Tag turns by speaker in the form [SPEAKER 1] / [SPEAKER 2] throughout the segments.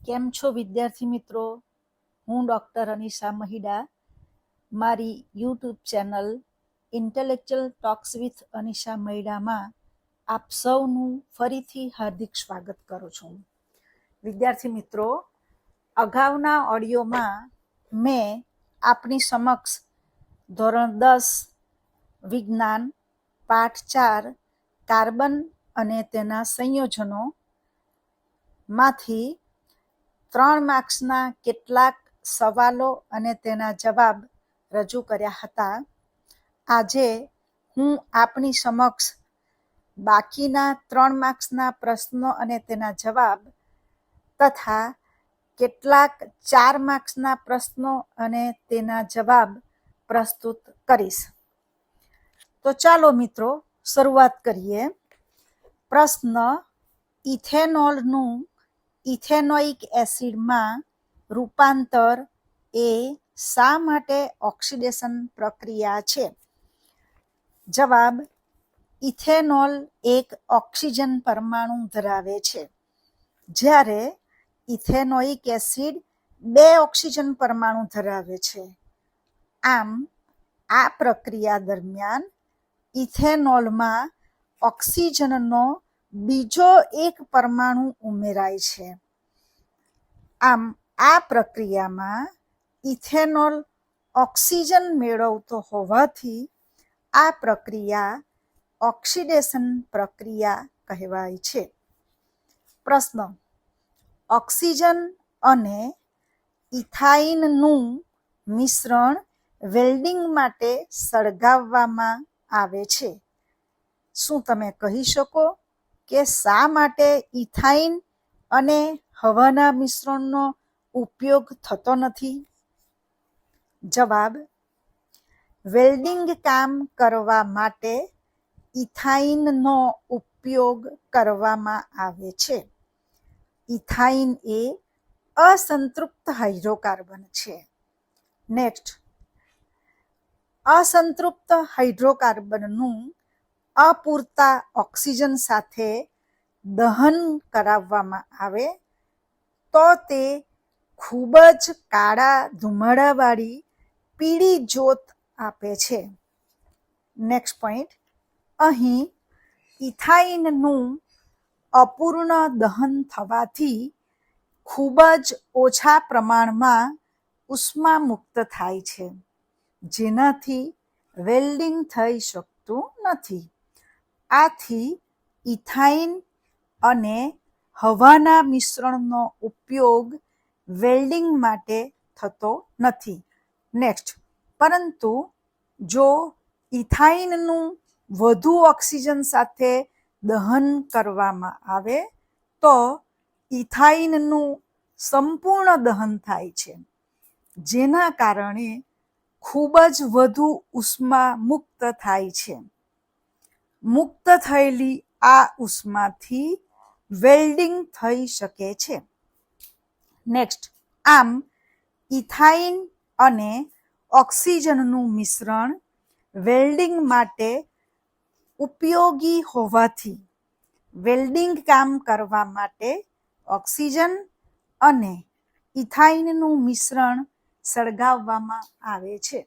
[SPEAKER 1] કેમ છો વિદ્યાર્થી મિત્રો? હું ડૉક્ટર અનિશા મહિડા મારી YouTube channel intellectual talks with Anisha મહિડામાં આપ સૌનું ફરીથી હાર્દિક સ્વાગત કરું છું. વિદ્યાર્થી મિત્રો, અગાઉના ઓડિયોમાં મેં આપની સમક્ષ ધોરણ 10 વિજ્ઞાન પાઠ 4 કાર્બન અને તેના સંયોજનો માંથી 3 માર્ક્સના કેટલાક સવાલો અને તેના જવાબ રજૂ કર્યા હતા. આજે હું આપની સમક્ષ બાકીના 3 માર્ક્સના પ્રશ્નો અને તેના જવાબ તથા કેટલાક 4 માર્ક્સના પ્રશ્નો અને તેના જવાબ પ્રસ્તુત કરીશ. તો ચાલો મિત્રો શરૂઆત કરીએ. પ્રશ્ન: ઇથેનોલનું ઇથેનોઇક એસિડમાં રૂપાંતર એ શા માટે ઓક્સિડેશન પ્રક્રિયા છે? જવાબ: ઇથેનોલ એક ઓક્સિજન પરમાણુ ધરાવે છે, જ્યારે ઇથેનોઇક એસિડ 2 ઓક્સિજન પરમાણુ ધરાવે છે. આમ આ પ્રક્રિયા દરમિયાન ઇથેનોલમાં ઓક્સિજનનો બીજો એક પરમાણુ ઉમેરાય છે. આમ આ પ્રક્રિયામાં ઇથેનોલ ઓક્સિજન મેળવતો હોવાથી આ પ્રક્રિયા ઓક્સિડેશન પ્રક્રિયા કહેવાય છે. પ્રશ્ન: ઓક્સિજન અને ઇથાઇનનું મિશ્રણ વેલ્ડિંગ માટે સળગાવવામાં આવે છે. શું તમે કહી શકો કે શા માટે ઇથાઇન અને હવાના મિશ્રણનો ઉપયોગ થતો નથી? જવાબ: વેલ્ડિંગ કામ કરવા માટે ઇથાઇનનો ઉપયોગ કરવામાં આવે છે. ઇથાઇન એ અસંતૃપ્ત હાઇડ્રોકાર્બન છે. નેક્સ્ટ: અસંતૃપ્ત હાઇડ્રોકાર્બનનું અપૂરતા ઓક્સિજન સાથે દહન કરાવવામાં આવે તો તે ખૂબ જ કાળા ધુમાડાવાળી પીળી જ્યોત આપે છે. નેક્સ્ટ પોઈન્ટ: અહીં ઇથાઇનનું અપૂર્ણ દહન થવાથી ખૂબ જ ઓછા પ્રમાણમાં ઉષ્મા મુક્ત થાય છે, જેનાથી વેલ્ડિંગ થઈ શકતું નથી. આથી ઇથાઇન અને હવાના મિશ્રણનો ઉપયોગ વેલ્ડિંગ માટે થતો નથી. નેક્સ્ટ: પરંતુ જો ઇથાઇનનું વધુ ઓક્સિજન સાથે દહન કરવામાં આવે તો ઇથાઇનનું સંપૂર્ણ દહન થાય છે, જેના કારણે ખૂબ જ વધુ ઉષ્મા મુક્ત થાય છે. મુક્ત થયેલી આ ઉષ્માથી વેલ્ડિંગ થઈ શકે છે. નેક્સ્ટ: આમ ઇથાઇન અને ઓક્સિજનનું મિશ્રણ વેલ્ડિંગ માટે ઉપયોગી હોવાથી વેલ્ડિંગ કામ કરવા માટે ઓક્સિજન અને ઇથાઇનનું મિશ્રણ સળગાવવામાં આવે છે.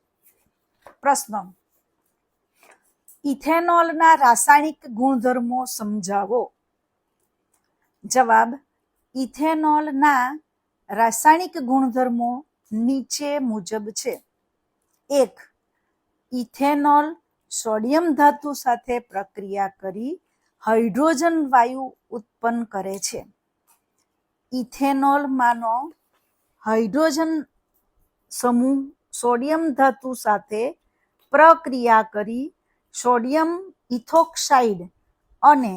[SPEAKER 1] પ્રશ્ન: ઇથેનોલના રાસાયણિક ગુણધર્મો સમજાવો. જવાબ: ઇથેનોલના રાસાયણિક ગુણધર્મો નીચે મુજબ છે. 1. ઇથેનોલ સોડિયમ ધાતુ સાથે પ્રક્રિયા કરી હાઇડ્રોજન વાયુ ઉત્પન્ન કરે છે. ઇથેનોલમાંનો હાઇડ્રોજન સમૂહ સોડિયમ ધાતુ સાથે પ્રક્રિયા કરી સોડિયમ ઇથોક્સાઇડ અને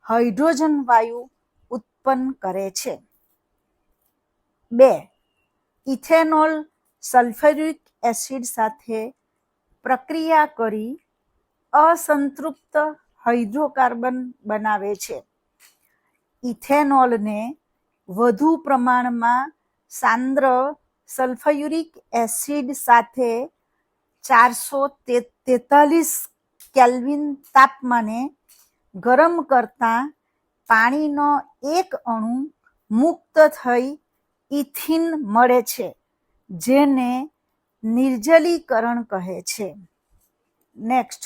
[SPEAKER 1] હાઇડ્રોજન વાયુ ઉત્પન્ન કરે છે. 2. ઇથેનોલ સલ્ફ્યુરિક એસિડ સાથે પ્રક્રિયા કરી અસંતૃપ્ત હાઇડ્રોકાર્બન બનાવે છે. ઇથેનોલને વધુ પ્રમાણમાં સાંદ્ર સલ્ફ્યુરિક એસિડ સાથે 443 કેલ્વિન તાપમાને ગરમ કરતાં પાણીનો એક અણુ મુક્ત થઈ ઇથિન મળે છે, જેને નિર્જલીકરણ કહે છે. નેક્સ્ટ,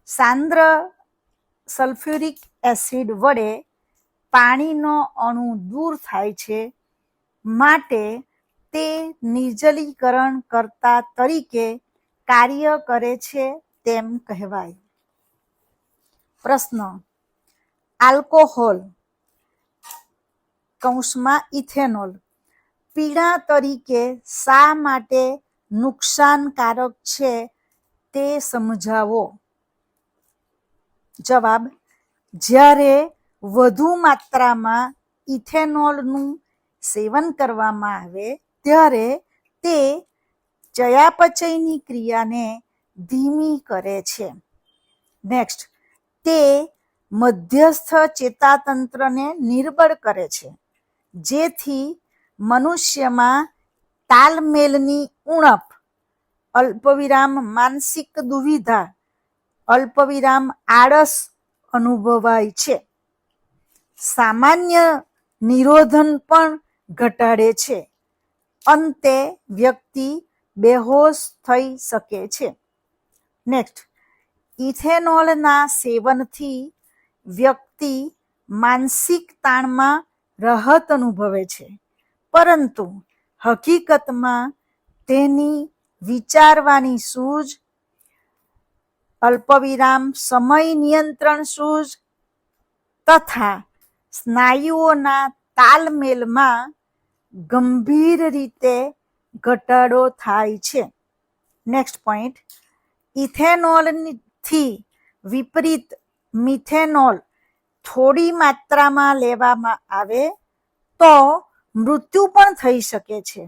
[SPEAKER 1] સાંદ્ર સલ્ફ્યુરિક એસિડ વડે પાણીનો અણુ દૂર થાય છે, માટે તે નિર્જલીકરણ કર્તા તરીકે કાર્ય કરે છે તેમ કહેવાય. પ્રશ્ન, આલ્કોહોલ કૌંસમાં ઇથેનોલ પીણા તરીકે શા માટે નુકસાનકારક છે તે સમજાવો. જવાબ, જ્યારે વધુ માત્રામાં ઇથેનોલનું સેવન કરવામાં આવે ત્યારે તે ચયાપચયની ક્રિયાને ધીમી કરે છે. નેક્સ્ટ, તે મધ્યસ્થ ચેતાતંત્રને નિર્બળ કરે છે, જેથી મનુષ્યમાં તાલમેલની ઉણપ, અલ્પવિરામ માનસિક દુવિધા, અલ્પવિરામ આળસ અનુભવાય છે. સામાન્ય નિરોધન પણ ઘટાડે છે. અંતે વ્યક્તિ બેહોશ થઈ શકે છે. નેક્સ્ટ, ઇથેનોલના સેવનથી વ્યક્તિ માનસિક તાણમાં રાહત અનુભવે છે, પરંતુ હકીકતમાં તેની વિચારવાની સૂઝ, અલ્પવિરામ સમય નિયંત્રણ સૂઝ તથા સ્નાયુઓના તાલમેલમાં ગંભીર રીતે ઘટાડો થાય છે. નેક્સ્ટ પોઈન્ટ, ઇથેનોલથી વિપરીત મિથેનોલ થોડી માત્રામાં લેવામાં આવે તો મૃત્યુ પણ થઈ શકે છે,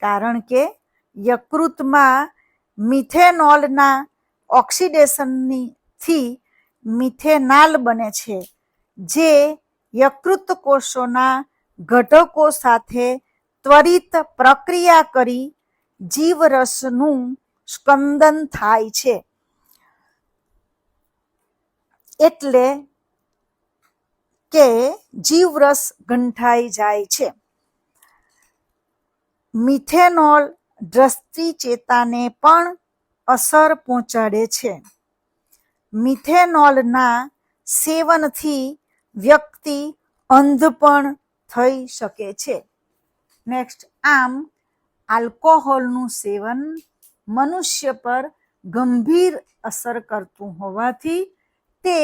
[SPEAKER 1] કારણ કે યકૃતમાં મિથેનોલના ઓક્સિડેશનથી મિથેનાલ બને છે, જે યકૃત કોષોના ઘટકો સાથે ત્વરિત પ્રક્રિયા કરી જીવરસનું સ્કંદન થાય છે. એટલે કે જીવરસ ગંઠાઈ જાય છે. મિથેનોલ દ્રષ્ટિ ચેતાને પણ અસર પહોંચાડે છે. મિથેનોલના સેવનથી વ્યક્તિ અંધ પણ થઈ શકે છે. નેક્સ્ટ, આમ આલ્કોહોલનું સેવન મનુષ્ય પર ગંભીર અસર કરતું હોવાથી તે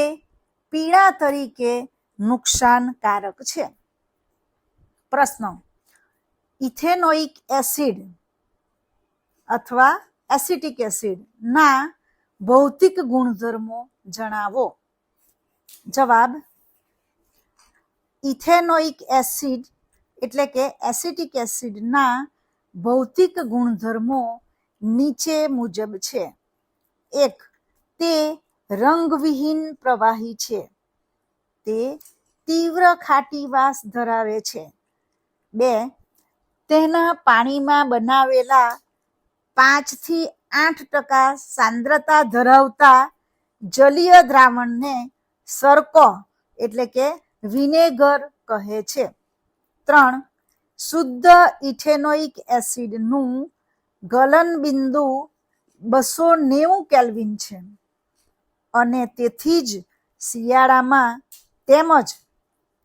[SPEAKER 1] પીણા તરીકે નુકસાનકારક છે. પ્રશ્ન, ઇથેનોઇક એસિડ અથવા એસિટિક એસિડ ના ભૌતિક ગુણધર્મો જણાવો. જવાબ, ઇથેનોઇક એસિડ એટલે કે એસિટિક એસિડના ભૌતિક ગુણધર્મો નીચે મુજબ છે. 1. તે રંગવિહીન પ્રવાહી છે. તે તીવ્ર ખાટી વાસ ધરાવે છે. 2. તેના પાણીમાં બનાવેલા 5 થી 8% સાંદ્રતા ધરાવતા જલીય દ્રાવણને સરકો એટલે કે વિનેગર કહે છે. 3. શુદ્ધ ઇથેનોઇક એસિડનું ગલન બિંદુ 290 કેલ્વિન છે અને તેથી જ શિયાળામાં તેમજ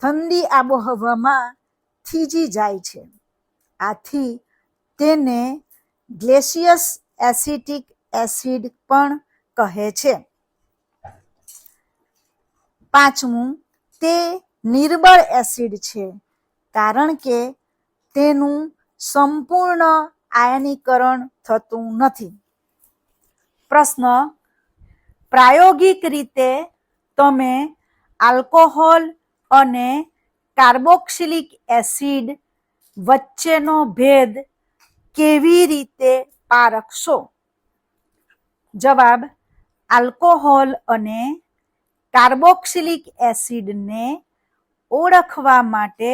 [SPEAKER 1] ઠંડી આબોહવામાં થીજી જાય છે. આથી તેને ગ્લેસિયસ એસિટિક એસિડ પણ કહે છે. 5. તે નિર્બળ એસિડ છે, કારણ કે તેનું સંપૂર્ણ આયનીકરણ થતું નથી. પ્રશ્ન, પ્રાયોગિક રીતે તમે આલ્કોહોલ અને કાર્બોક્સિલિક એસિડ વચ્ચેનો ભેદ કેવી રીતે પારખશો? જવાબ, આલ્કોહોલ અને કાર્બોક્સિલિક એસિડને ઓળખવા માટે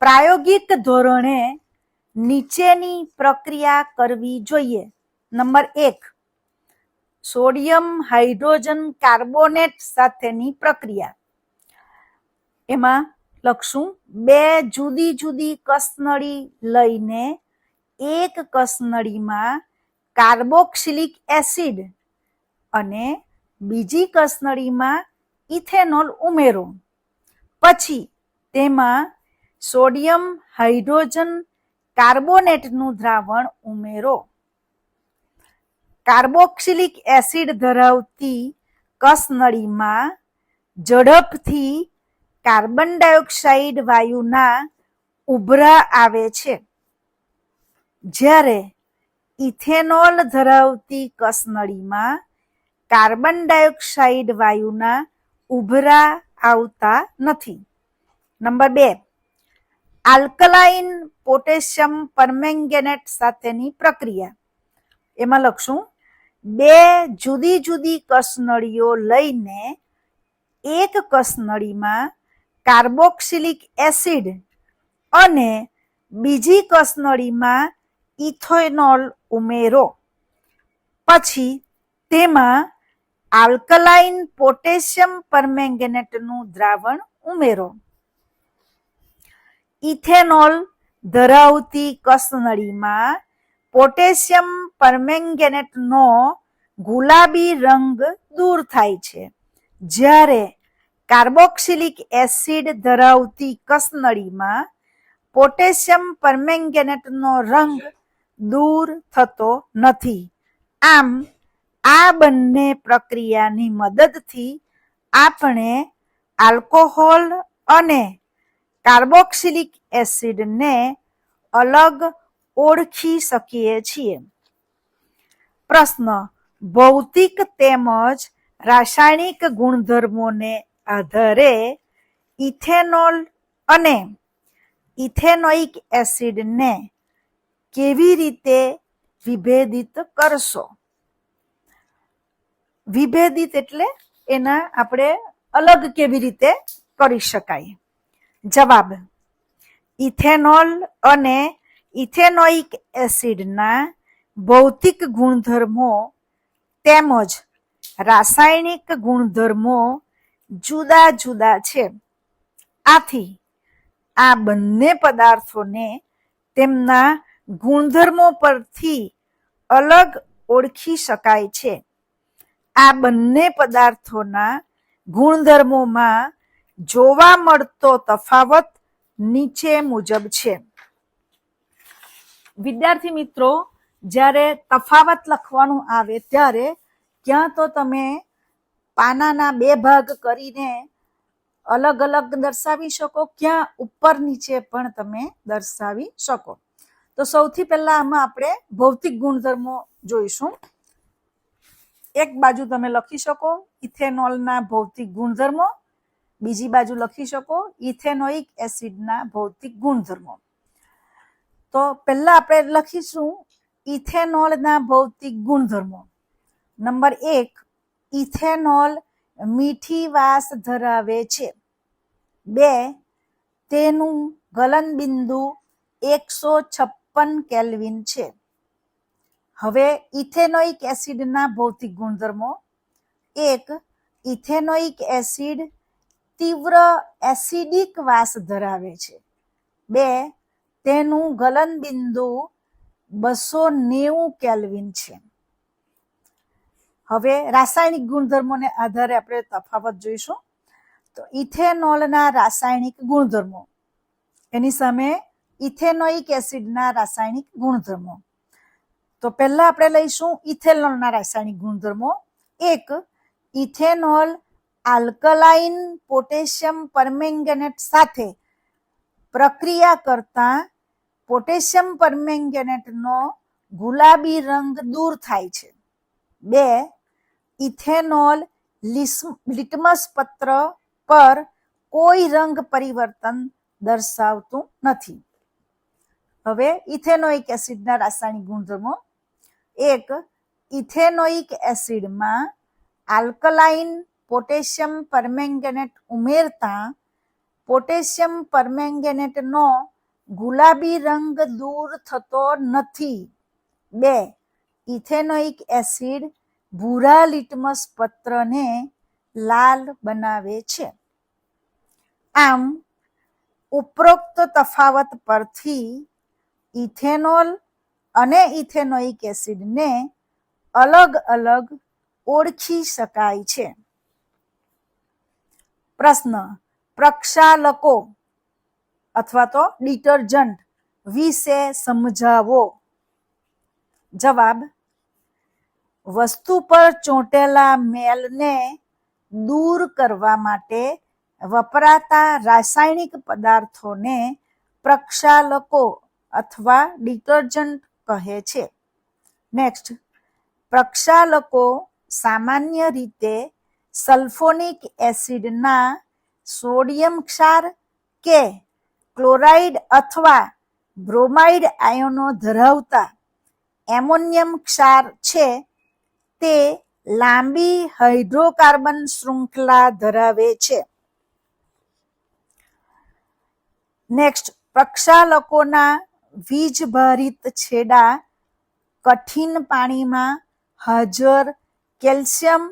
[SPEAKER 1] પ્રાયોગિક ધોરણે નીચેની પ્રક્રિયા કરવી જોઈએ. નંબર 1, સોડિયમ હાઇડ્રોજન કાર્બોનેટ સાથેની પ્રક્રિયા. એમાં લખશું 2 જુદી જુદી કસનળી લઈને એક કસનળીમાં કાર્બોક્સિલિક એસિડ અને બીજી કસનળીમાં ઇથેનોલ ઉમેરો. પછી તેમાં સોડિયમ હાઇડ્રોજન કાર્બોનેટનું દ્રાવણ ઉમેરો. કાર્બોક્સિલિક એસિડ ધરાવતી કસનળીમાં ઝડપથી કાર્બન ડાયોક્સાઇડ વાયુના ઉભરા આવે છે, જ્યારે ઇથેનોલ ધરાવતી કસનળીમાં કાર્બન ડાયોક્સાઇડ વાયુના ઉભરા આવતા નથી. નંબર 2, આલ્કલાઇન પોટેશિયમ પરમેંગેનેટ સાથેની પ્રક્રિયા. એમાં લખશું 2 જુદી જુદી કસનળીઓ લઈને એક કસનળીમાં કાર્બોક્સિલિક એસિડ અને બીજી કસનળીમાં ઇથેનોલ ઉમેરો. પછી તેમાં આલ્કલાઇન પોટેશિયમ પરમેંગેનેટનું દ્રાવણ ઉમેરો. ઇથેનોલ ધરાવતી કસનળીમાં પોટેશિયમ પરમેંગેનેટનો ગુલાબી રંગ દૂર થાય છે, જ્યારે કાર્બોક્સિલિક એસિડ ધરાવતી કસનળીમાં પોટેશિયમ પરમેંગેનેટનો રંગ દૂર થતો નથી. આમ આ બંને પ્રક્રિયાની મદદથી આપણે આલ્કોહોલ અને કાર્બોક્સિલિક એસિડને અલગ ઓળખી શકીએ છીએ. પ્રશ્ન: ભૌતિક તેમજ રાસાયણિક ગુણધર્મોને આધારે ઇથેનોલ અને ઇથેનોઇક એસિડને કેવી રીતે વિભેદિત કરશો? વિભેદિત એટલે એના આપણે અલગ કેવી રીતે કરી શકાય? જવાબ: ઇથેનોલ અને ઇથેનોઇક એસિડના ભૌતિક ગુણધર્મો તેમજ રાસાયણિક ગુણધર્મો જુદા જુદા છે. આથી આ બંને પદાર્થોને તેમના ગુણધર્મો પરથી અલગ ઓળખી શકાય છે. આ બંને પદાર્થોના ગુણધર્મોમાં જોવા મળતો તફાવત નીચે મુજબ છે. વિદ્યાર્થી મિત્રો, જ્યારે તફાવત લખવાનું આવે ત્યારે ક્યાં તો તમે પાનાના 2 ભાગ કરીને અલગ અલગ દર્શાવી શકો, ક્યાં ઉપર નીચે પણ તમે દર્શાવી શકો. તો સૌથી પહેલા આમાં આપણે ભૌતિક ગુણધર્મો જોઈશું. એક બાજુ તમે લખી શકો ઇથેનોલના ભૌતિક ગુણધર્મો, બીજી બાજુ લખી શકો ઇથેનોઇક એસિડના ભૌતિક ગુણધર્મો. તો પહેલા આપણે લખીશું ઇથેનોલના ભૌતિક ગુણધર્મો. નંબર 1, ઇથેનોલ મીઠી વાસ ધરાવે છે. 2, તેનું ગલનબિંદુ 156 કેલ્વિન છે. હવે ઇથેનોઇક એસિડના ભૌતિક ગુણધર્મો. 1, ઇથેનોઇક એસિડ તીવ્ર એસિડિક વાસ ધરાવે છે. 2, તેનું ગલનબિંદુ 290 કેલ્વિન છે. હવે રાસાયણિક ગુણધર્મોને આધારે આપણે તફાવત જોઈશું. તો ઇથેનોલના રાસાયણિક ગુણધર્મો, એની સામે ઇથેનોઇક એસિડના રાસાયણિક ગુણધર્મો. તો પહેલા આપણે લઈશું ઇથેનોલના રાસાયણિક ગુણધર્મો. 1, ઇથેનોલ આલ્કલાઇન પોટેશિયમ પરમેંગેનેટ સાથે પ્રક્રિયા કરતા પોટેશિયમ પરમેંગેનેટનો ગુલાબી રંગ દૂર થાય છે. 2, ઇથેનોલ લિટમસ પત્ર પર કોઈ રંગ પરિવર્તન દર્શાવતું નથી. હવે ઇથેનોઇક એસિડના રાસાયણિક ગુણધર્મો. 1, ઇથેનોઇક એસિડમાં આલ્કલાઇન પોટેશિયમ પરમેંગેનેટ ઉમેરતા પોટેશિયમ પરમેંગેનેટનો ગુલાબી રંગ દૂર થતો નથી. 2, ઇથેનોઇક એસિડ ભૂરા લિટમસ પત્રને લાલ બનાવે છે. આમ ઉપરોક્ત તફાવત પરથી ઇથેનોલ અને ઇથેનોઇક એસિડને અલગ અલગ ઓળખી શકાય છે. પ્રશ્ન, પ્રક્ષાલકો અથવા તો ડિટર્જન્ટ વિશે સમજાવો. જવાબ, વસ્તુ પર ચોંટેલા મેલને દૂર કરવા માટે વપરાતા રાસાયણિક પદાર્થોને પ્રક્ષાલકો અથવા ડિટર્જન્ટ કહે છે. નેક્સ્ટ, પ્રક્ષાલકો સામાન્ય રીતે સલ્ફોનિક એસિડના સોડિયમ ક્ષાર કે ક્લોરાઇડ અથવા બ્રોમાઇડ આયનો ધરાવતા એમોનિયમ ક્ષાર છે તે લાંબી હાઇડ્રોકાર્બન શૃંખલા ધરાવે છે. નેક્સ્ટ, પ્રક્ષાલકોના વીજભારિત છેડા કઠિન પાણીમાં હાજર કેલ્શિયમ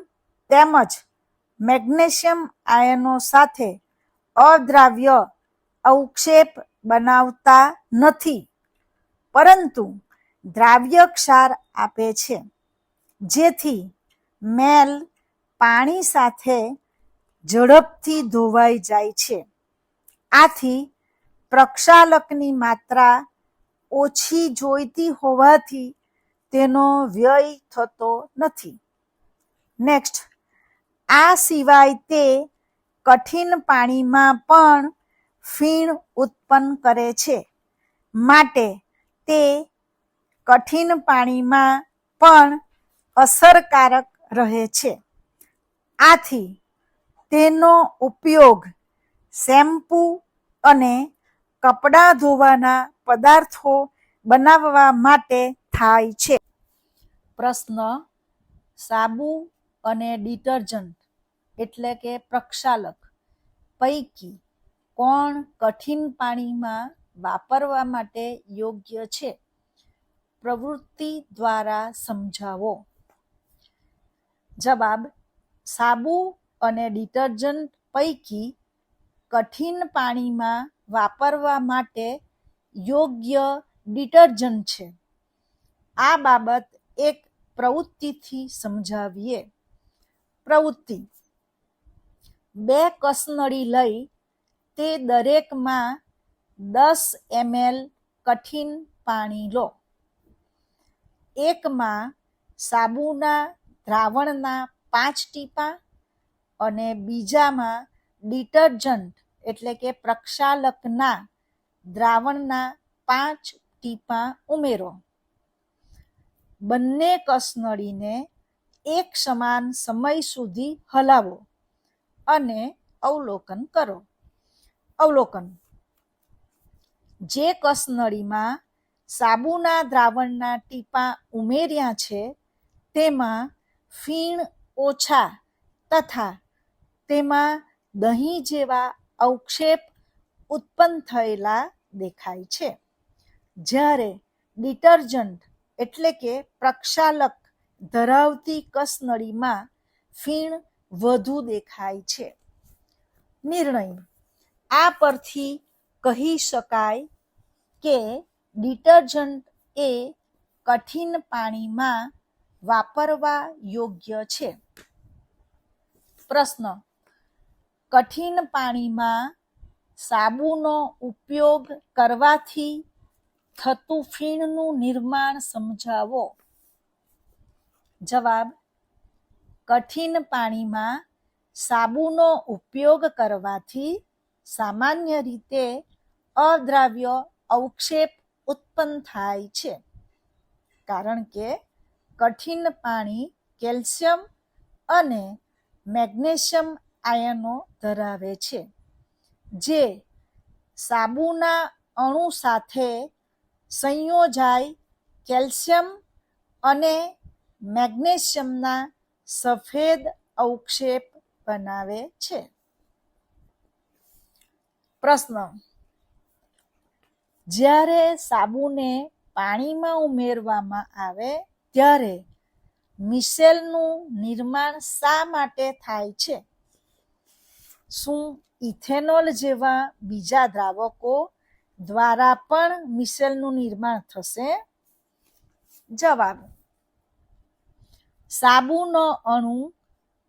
[SPEAKER 1] તેમજ મેગ્નેશિયમ આયનો સાથે અદ્રાવ્ય અવક્ષેપ બનાવતા નથી, પરંતુ દ્રાવ્ય ક્ષાર આપે છે, જેથી મેલ પાણી સાથે ઝડપથી ધોવાઈ જાય છે. આથી પ્રક્ષાલકની માત્રા ઓછી જોઈતી હોવાથી તેનો વ્યય થતો નથી. નેક્સ્ટ, આ સિવાય તે કઠિન પાણીમાં પણ ફીણ ઉત્પન્ન કરે છે, માટે તે કઠિન પાણીમાં પણ અસરકારક રહે છે. આથી તેનો ઉપયોગ શેમ્પૂ અને કપડાં ધોવાના પદાર્થો બનાવવા માટે થાય છે. પ્રશ્ન, સાબુ અને ડિટર્જન્ટ એટલે કે પ્રક્ષાલક પૈકી કોણ કઠિન પાણીમાં વાપરવા માટે યોગ્ય છે? પ્રવૃત્તિ દ્વારા સમજાવો. જવાબ, સાબુ અને ડિટર્જન્ટ પૈકી કઠિન પાણીમાં વાપરવા માટે યોગ્ય ડિટર્જન્ટ છે. આ બાબત એક પ્રવૃત્તિથી સમજાવીએ. પ્રવૃત્તિ, 2 કસનળી લઈ તે દરેકમાં 10 ml કઠિન પાણી લો. એકમાં સાબુના દ્રાવણના 5 ટીપા અને બીજામાં ડિટર્જન્ટ એટલે કે પ્રક્ષાલકના દ્રાવણના 5 ટીપા ઉમેરો. બંને કસનળીને એક સમાન સમય સુધી હલાવો અને અવલોકન કરો. અવલોકન, જે કસનળીમાં સાબુના દ્રાવણના ટીપા ઉમેર્યા છે તેમાં ફીણ ઓછા તથા તેમાં દહીં જેવા અવક્ષેપ ઉત્પન્ન થયેલા દેખાય છે, જ્યારે ડિટર્જન્ટ એટલે કે પ્રક્ષાલક ધરાવતી કસનળીમાં ફીણ વધુ દેખાય છે. નિર્ણય, આ પરથી કહી શકાય કે ડિટર્જન્ટ એ કઠિન પાણીમાં વાપરવા યોગ્ય છે. પ્રશ્ન, કઠિન પાણીમાં સાબુનો ઉપયોગ કરવાથી થતું ફીણનું નિર્માણ સમજાવો. જવાબ, કઠિન પાણીમાં સાબુનો ઉપયોગ કરવાથી સામાન્ય રીતે અદ્રાવ્ય અવક્ષેપ ઉત્પન્ન થાય છે, કારણ કે કઠિન પાણી કેલ્શિયમ અને મેગ્નેશિયમ આયનો ધરાવે છે, જે સાબુના અણુ સાથે સંયોજાઈ કેલ્શિયમ અને મેગ્નેશિયમના સફેદ અવક્ષેપ બનાવે છે. પ્રશ્ન, જ્યારે સાબુને પાણીમાં ઉમેરવામાં આવે ત્યારે મિસેલનું નિર્માણ શા માટે થાય છે? શું ઇથેનોલ જેવા બીજા દ્રાવકો દ્વારા પણ મિશેલનું નિર્માણ થશે? જવાબ: સાબુનો અણુ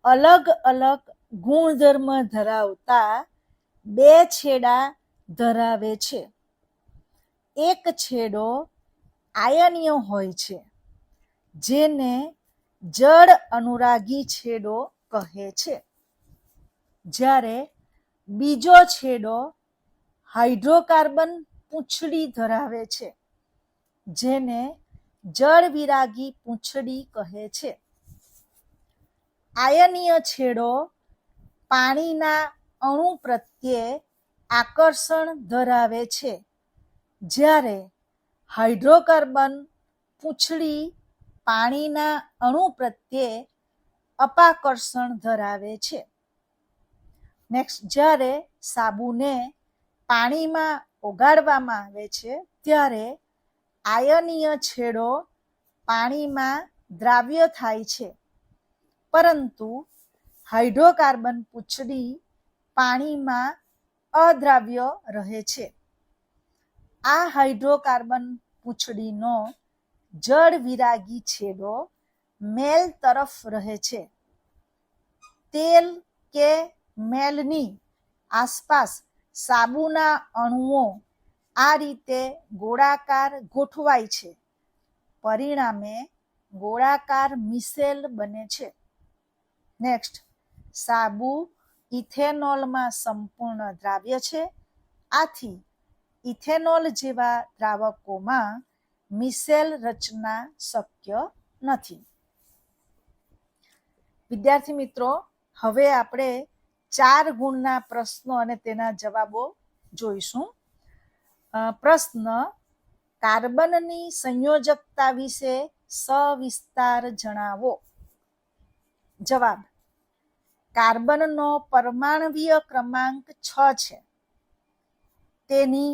[SPEAKER 1] અલગ અલગ ગુણધર્મ ધરાવતા બે છેડા ધરાવે છે. એક છેડો આયનીય હોય છે, જેને જળ અનુરાગી છેડો કહે છે, જ્યારે બીજો છેડો હાઇડ્રોકાર્બન પૂંછડી ધરાવે છે, જેને જળ વિરાગી પૂંછડી કહે છે. આયનીય છેડો પાણીના અણુ પ્રત્યે આકર્ષણ ધરાવે છે, જ્યારે હાઇડ્રોકાર્બન પૂંછડી પાણીના અણુ પ્રત્યે અપાકર્ષણ ધરાવે છે. નેક્સ્ટ, જ્યારે સાબુને પાણીમાં ઓગાળવામાં આવે છે ત્યારે આયનીય છેડો પાણીમાં દ્રાવ્ય થાય છે, પરંતુ હાઇડ્રોકાર્બન પૂંછડી પાણીમાં અદ્રાવ્ય રહે છે. આ હાઇડ્રોકાર્બન પૂંછડીનો જળ વિરાગી છેડો મેલ તરફ રહે છે. તેલ કે મેલની આસપાસ સાબુના અણુઓ આ રીતે ગોળાકાર ગોઠવાય છે, પરિણામે ગોળાકાર મિશેલ બને છે. નેક્સ્ટ, સાબુ ઇથેનોલમાં સંપૂર્ણ દ્રાવ્ય છે, આથી ઇથેનોલ જેવા દ્રાવકોમાં મિશેલ રચના શક્ય નથી. વિદ્યાર્થી મિત્રો, હવે આપણે 4 ગુણના પ્રશ્નો અને તેના જવાબો જોઈશું. પ્રશ્ન: કાર્બનની સંયોજકતા વિશે સવિસ્તાર જણાવો. જવાબ: કાર્બનનો પરમાણ્વીય ક્રમાંક 6 છે. તેની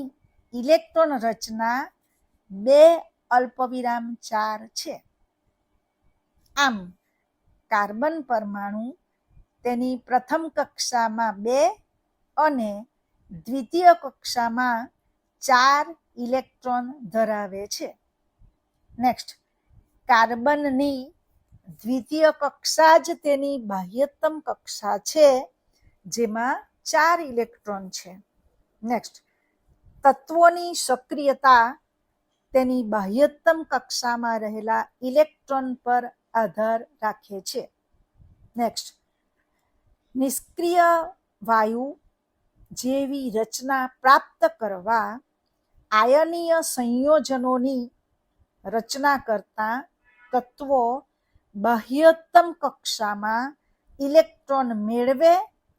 [SPEAKER 1] ઇલેક્ટ્રોન રચના 2 અલ્પવિરામ 4 છે. આમ કાર્બન પરમાણુ તેની પ્રથમ કક્ષામાં 2 અને દ્વિતીય કક્ષામાં 4 ઇલેક્ટ્રોન ધરાવે છે. નેક્સ્ટ, કાર્બનની દ્વિતીય કક્ષા જ તેની બાહ્યતમ કક્ષા છે, જેમાં 4 ઇલેક્ટ્રોન છે. નેક્સ્ટ, તત્વોની સક્રિયતા તેની બાહ્યતમ કક્ષામાં રહેલા ઇલેક્ટ્રોન પર આધાર રાખે છે. નેક્સ્ટ, નિષ્ક્રિય વાયુ જેવી રચના પ્રાપ્ત કરવા આયનીય સંયોજનોની રચના કરતા તત્વો બાહ્યતમ કક્ષામાં ઇલેક્ટ્રોન મેળવે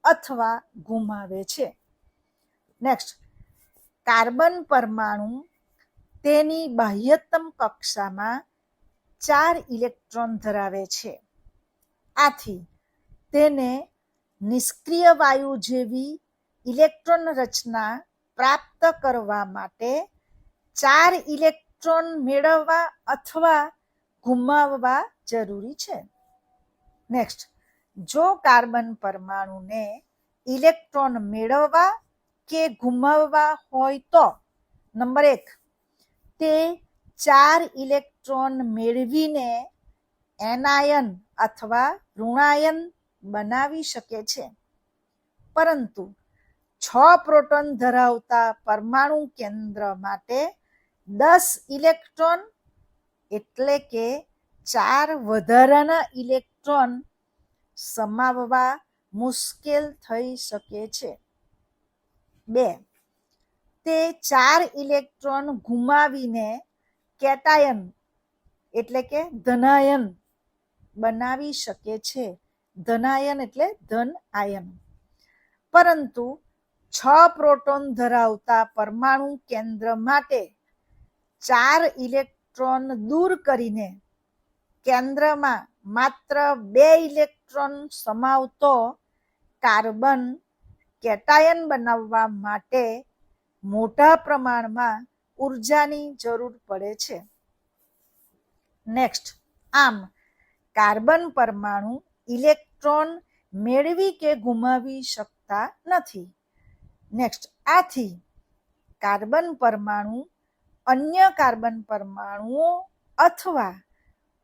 [SPEAKER 1] અથવા ગુમાવે છે. નેક્સ્ટ, કાર્બન પરમાણુ તેની બાહ્યતમ કક્ષામાં 4 ઇલેક્ટ્રોન ધરાવે છે. આથી તેને નિષ્ક્રિય વાયુ જેવી ઇલેક્ટ્રોન રચના પ્રાપ્ત કરવા માટે 4 ઇલેક્ટ્રોન મેળવવા અથવા ગુમાવવા જરૂરી છે. નેક્સ્ટ, જો કાર્બન પરમાણુને ઇલેક્ટ્રોન મેળવવા કે ગુમાવવા હોય તો નંબર 1, તે 4 ઇલેક્ટ્રોન મેળવીને એનાયન અથવા ઋણાયન બનાવી શકે છે, પરંતુ 6 પ્રોટોન ધરાવતા પરમાણુ કેન્દ્ર માટે 10 ઇલેક્ટ્રોન એટલે કે 4 વધારાના ઇલેક્ટ્રોન સમાવવા મુશ્કેલ થઈ શકે છે. 2, તે 4 ઇલેક્ટ્રોન ગુમાવીને કેટાયન એટલે કે ધનાયન બનાવી શકે છે. ધનાયન એટલે ધન આયન, પરંતુ 6 પ્રોટોન ધરાવતા પરમાણુ કેન્દ્ર માટે 4 ઇલેક્ટ્રોન દૂર કરીને કેન્દ્રમાં માત્ર 2 ઇલેક્ટ્રોન સમાવતો કાર્બન કેટાયન બનાવવા માટે મોટા પ્રમાણમાં ઉર્જાની જરૂર પડે છે. નેક્સ્ટ, આમ કાર્બન પરમાણુ ઇલેક્ટ્રોન મેળવી કે ગુમાવી શકતો શકતા નથી. નેક્સ્ટ, આથી કાર્બન પરમાણુ અન્ય કાર્બન પરમાણુઓ અથવા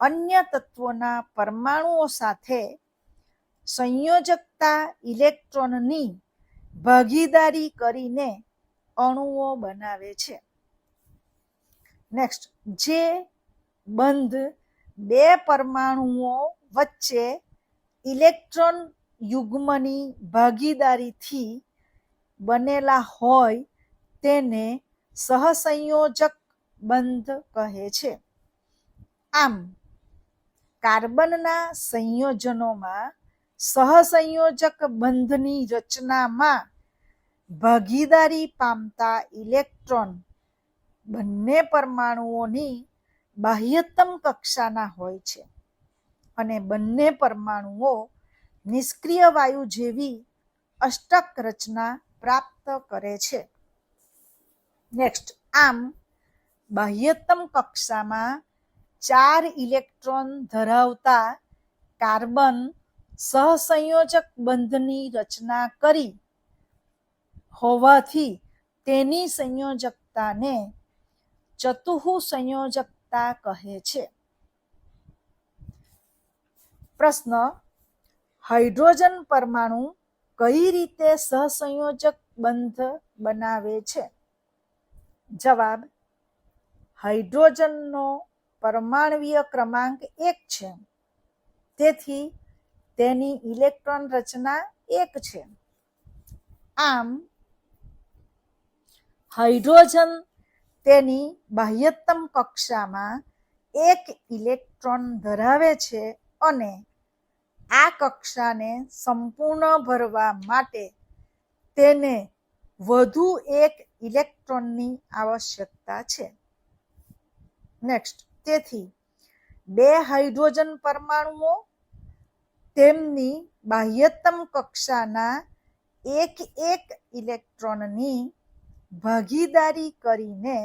[SPEAKER 1] અન્ય તત્વોના પરમાણુઓ સાથે સંયોજકતા ઇલેક્ટ્રોનની ભાગીદારી કરીને અણુઓ બનાવે છે. નેક્સ્ટ, જે બંધ બે પરમાણુઓ વચ્ચે ઇલેક્ટ્રોન યુગ્મની ભાગીદારીથી બનેલા હોય તેને સહસંયોજક બંધ કહે છે. આમ કાર્બનના સંયોજનોમાં સહસંયોજક બંધની રચનામાં ભાગીદારી પામતા ઇલેક્ટ્રોન બંને પરમાણુઓની બાહ્યતમ કક્ષાના હોય છે અને બંને પરમાણુઓ નિષ્ક્રિય વાયુ જેવી અષ્ટક રચના પ્રાપ્ત કરે છે. નેક્સ્ટ, આમ બાહ્યતમ કક્ષામાં 4 ઇલેક્ટ્રોન ધરાવતા કાર્બન સહસંયોજક બંધની રચના કરી હોવાથી તેની સંયોજકતાને ચતુઃસંયોજકતા કહે છે. પ્રશ્ન, હાઇડ્રોજન પરમાણુ કઈ રીતે સહસંયોજક બંધ બનાવે છે? જવાબ, હાઇડ્રોજનનો પરમાણ્વીય ક્રમાંક 1 છે, તેથી તેની ઇલેક્ટ્રોન રચના 1 છે. આમ હાઇડ્રોજન તેની બાહ્યતમ કક્ષામાં 1 ઇલેક્ટ્રોન ધરાવે છે અને આ કક્ષાને સંપૂર્ણ ભરવા માટે તેને વધુ 1 ઇલેક્ટ્રોનની આવશ્યકતા છે. નેક્સ્ટ, તેથી 2 હાઇડ્રોજન પરમાણુઓ તેમની બાહ્યતમ કક્ષાના 1 ઇલેક્ટ્રોનની ભાગીદારી કરીને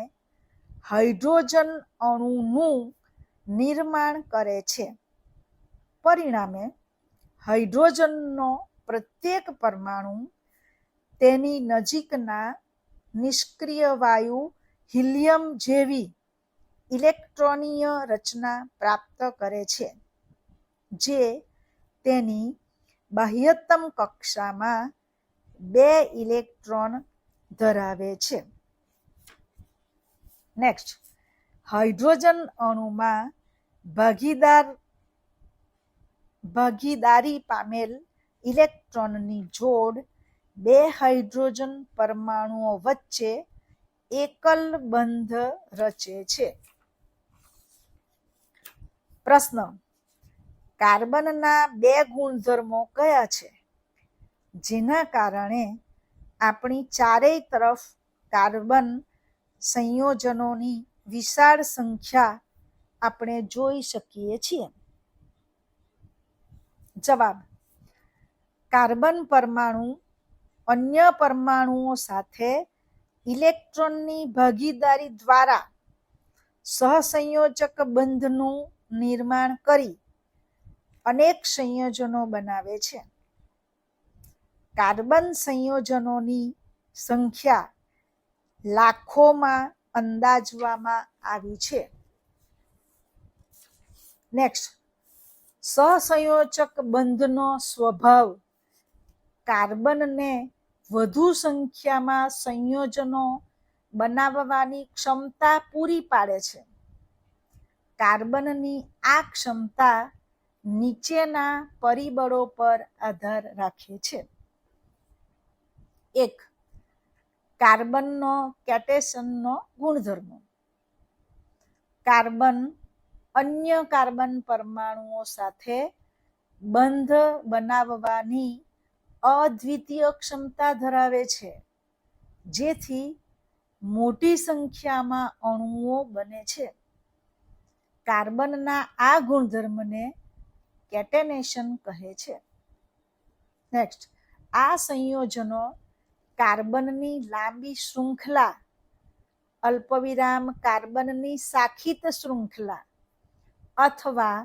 [SPEAKER 1] હાઇડ્રોજન અણુનું નિર્માણ કરે છે. પરિણામે હાઇડ્રોજનનો પ્રત્યેક પરમાણુ તેની નજીકના નિષ્ક્રિય વાયુ હિલિયમ જેવી ઇલેક્ટ્રોનીય રચના પ્રાપ્ત કરે છે, જે તેની બાહ્યતમ કક્ષામાં 2 ઇલેક્ટ્રોન ધરાવે છે. નેક્સ્ટ, હાઇડ્રોજન અણુમાં ભાગીદારી પામેલ ઇલેક્ટ્રોનની જોડ 2 હાઇડ્રોજન પરમાણુઓ વચ્ચે એકલ બંધ રચે છે. પ્રશ્ન, કાર્બનના 2 ગુણધર્મો કયા છે જેના કારણે આપણી ચારેય તરફ કાર્બન સંયોજનોની વિશાળ સંખ્યા આપણે જોઈ શકીએ છીએ? જવાબ, કાર્બન પરમાણુ અન્ય પરમાણુઓ સાથે ઇલેક્ટ્રોનની ભાગીદારી દ્વારા સહસંયોજક બંધનું નિર્માણ કરી અનેક સંયોજનો બનાવે છે. કાર્બન સંયોજનોની સંખ્યા લાખોમાં અંદાજવામાં આવી છે. નેક્સ્ટ, સહસંયોજક બંધનો સ્વભાવ કાર્બનને વધુ સંખ્યામાં સંયોજનો બનાવવાની ક્ષમતા પૂરી પાડે છે. કાર્બનની આ ક્ષમતા નીચેના પરિબળો પર આધાર રાખે છે. 1. કાર્બનનો કેટેશનનો ગુણધર્મો. કાર્બન અન્ય કાર્બન પરમાણુઓ સાથે બંધ બનાવવાની અદ્વિતીય ક્ષમતા ધરાવે છે, જેથી મોટી સંખ્યામાં અણુઓ બને છે. કાર્બનના આ ગુણધર્મને કેટેનેશન કહે છે. નેક્સ્ટ, આ સંયોજનો કાર્બનની લાંબી શૃંખલા અલ્પવિરામ કાર્બનની શાખિત શૃંખલા અથવા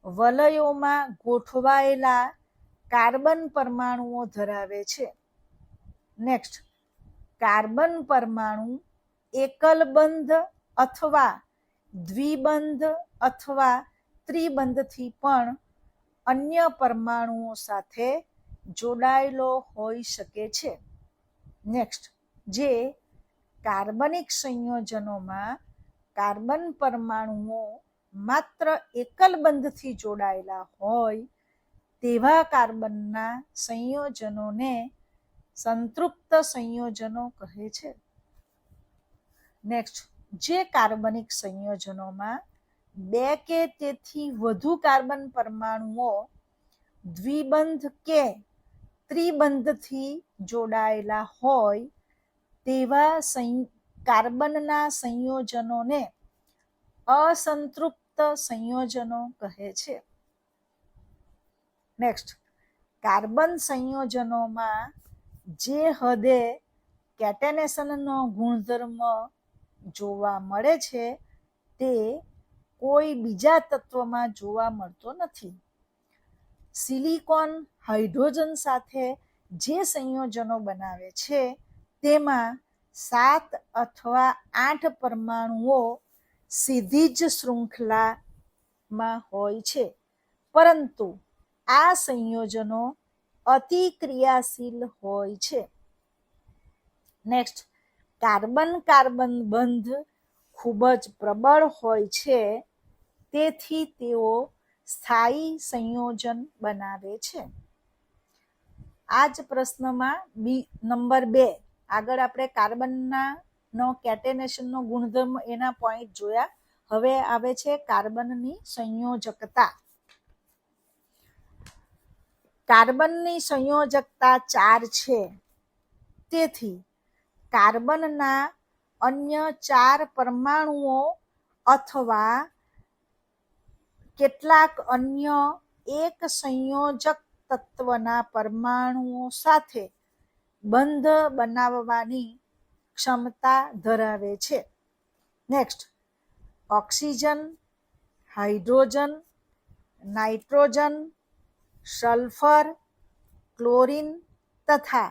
[SPEAKER 1] વલયોમાં ગોઠવાયેલા કાર્બન પરમાણુઓ ધરાવે છે. નેક્સ્ટ, કાર્બન પરમાણુ એકલબંધ અથવા દ્વિબંધ અથવા ત્રિબંધથી પણ અન્ય પરમાણુઓ સાથે જોડાયેલો હોઈ શકે છે. નેક્સ્ટ, જે કાર્બનિક સંયોજનોમાં કાર્બન પરમાણુઓ માત્ર એકલબંધથી જોડાયેલા હોય તેવા કાર્બનના સંયોજનોને સંતૃપ્ત સંયોજનો કહે છે. નેક્સ્ટ, જે કાર્બનિક સંયોજનોમાં 2 કે તેથી વધુ કાર્બન પરમાણુઓ દ્વિબંધ કે ત્રિબંધથી જોડાયેલા હોય તેવા કાર્બનના સંયોજનોને અસંતૃપ્ત સંયોજનો કહે છે. નેક્સ્ટ, કાર્બન સંયોજનોમાં જે હદે કેટેનેશનનો ગુણધર્મ જોવા મળે છે તે કોઈ બીજા તત્વમાં જોવા મળતો નથી. સિલિકોન હાઇડ્રોજન સાથે જે સંયોજનો બનાવે છે તેમાં 7 અથવા 8 પરમાણુઓ સીધી જ શૃંખલામાં હોય છે, પરંતુ આ સંયોજનો અતિ ક્રિયાશીલ હોય છે. નેક્સ્ટ, કાર્બન કાર્બન બંધ ખૂબ જ પ્રબળ હોય છે, તેથી તેઓ સ્થાયી સંયોજન બનાવે છે. આ જ પ્રશ્નમાં નંબર 2 આગળ આપણે કાર્બનનો કેટેનેશનનો ગુણધર્મ એના પોઈન્ટ જોયા. હવે આવે છે કાર્બનની સંયોજકતા. કાર્બનની સંયોજકતા 4 છે, તેથી કાર્બનના અન્ય 4 પરમાણુઓ અથવા કેટલાક અન્ય એક સંયોજક તત્વના પરમાણુઓ સાથે બંધ બનાવવાની ક્ષમતા ધરાવે છે. Next, oxygen, hydrogen, nitrogen, sulphur, chlorine તથા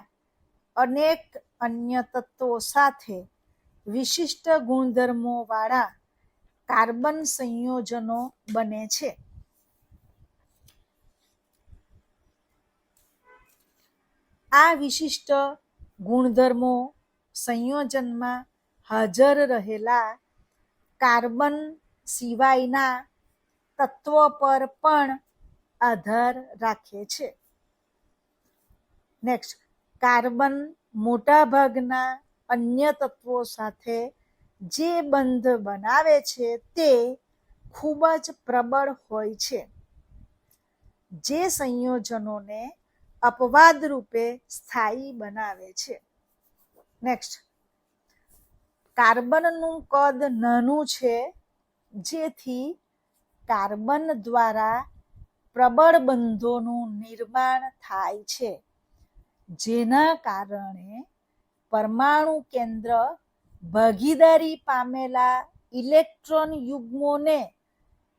[SPEAKER 1] અનેક અન્ય તત્વો સાથે વિશિષ્ટ ગુણધર્મોવાળા કાર્બન સંયોજનો બને છે. આ વિશિષ્ટ ગુણધર્મો સંયોજનમાં હાજર રહેલા કાર્બન સિવાયના તત્વો પર પણ આધાર રાખે છે. નેક્સ્ટ, કાર્બન મોટાભાગના અન્ય તત્વો સાથે જે બંધ બનાવે છે તે ખૂબ જ પ્રબળ હોય છે, જે સંયોજનોને અપવાદ રૂપે સ્થાયી બનાવે છે. નેક્સ્ટ, કાર્બનનું કદ નાનું છે, જેથી કાર્બન દ્વારા પ્રબળ બંધોનું નિર્માણ થાય છે, જેના કારણે પરમાણુ કેન્દ્ર ભાગીદારી પામેલા ઇલેક્ટ્રોન યુગ્મોને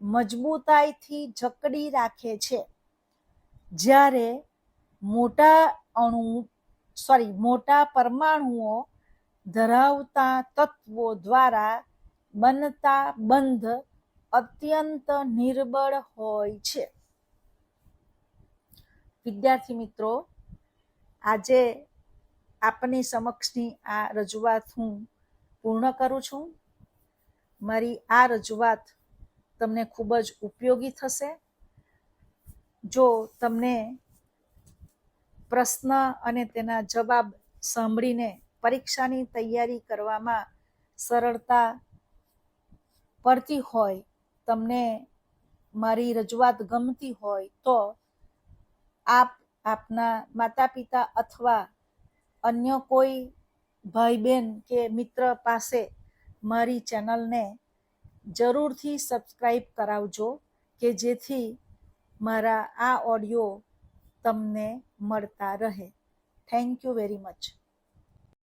[SPEAKER 1] મજબૂતાઈથી જકડી રાખે છે, જ્યારે મોટા પરમાણુઓ ધરાવતા તત્વો દ્વારા બનતા બંધ અત્યંત નિર્બળ હોય છે. વિદ્યાર્થી મિત્રો, આજે આપની સમક્ષની આ રજૂઆત હું પૂર્ણ કરું છું. મારી આ રજૂઆત તમને ખૂબ જ ઉપયોગી થશે. જો તમને પ્રશ્ન અને તેના જવાબ સાંભળીને પરીક્ષાની તૈયારી કરવામાં સરળતા પડતી હોય, તમને મારી રજૂઆત ગમતી હોય તો આપ આપના માતા પિતા અથવા અન્ય કોઈ ભાઈ બહેન કે મિત્ર પાસે મારી ચેનલને જરૂરથી સબસ્ક્રાઈબ કરાવજો, કે જેથી મારા આ ઓડિયો તમને મળતા રહે. Thank you very much.